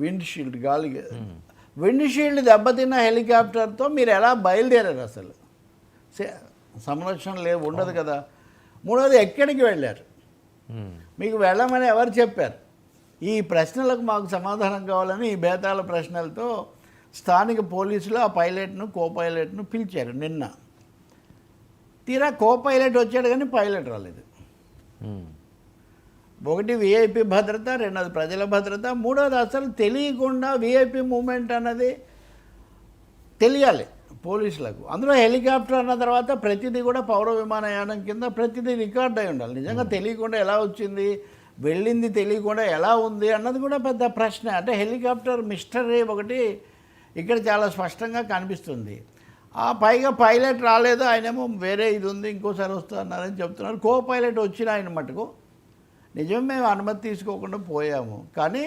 Wind shield గాలి wind shield దెబ్బతిన్న హెలికాప్టర్తో మీరు ఎలా బయలుదేరారు అసలు? సంరక్షణ ఉండదు కదా. మూడవది ఎక్కడికి వెళ్ళారు? మీకు వెళ్ళమని ఎవరు చెప్పారు? ఈ ప్రశ్నలకు మాకు సమాధానం కావాలని ఈ బేతాళ ప్రశ్నలతో స్థానిక పోలీసులు ఆ పైలట్ను కో పైలట్ను పిలిచారు నిన్న. తీరా కో పైలట్ వచ్చాడు కానీ పైలట్ రాలేదు. ఒకటి విఐపి భద్రత, రెండోది ప్రజల భద్రత, మూడోది అసలు తెలియకుండా విఐపి మూమెంట్ అన్నది తెలియాలి పోలీసులకు. అందులో హెలికాప్టర్ అన్న తర్వాత ప్రతిదీ కూడా పౌర విమానయానం కింద ప్రతిదీ రికార్డ్ అయి ఉండాలి. నిజంగా తెలియకుండా ఎలా వచ్చింది, వెళ్ళింది తెలియకుండా ఎలా ఉంది అన్నది కూడా పెద్ద ప్రశ్న. అంటే హెలికాప్టర్ మిస్టరీ ఒకటి ఇక్కడ చాలా స్పష్టంగా కనిపిస్తుంది. పైగా పైలట్ రాలేదు, ఆయనేమో వేరే ఇది ఉంది ఇంకోసారి వస్తున్నారని చెప్తున్నారు. కో పైలట్ వచ్చిన ఆయన మటుకు నిజమే మేము అనుమతి తీసుకోకుండా పోయాము, కానీ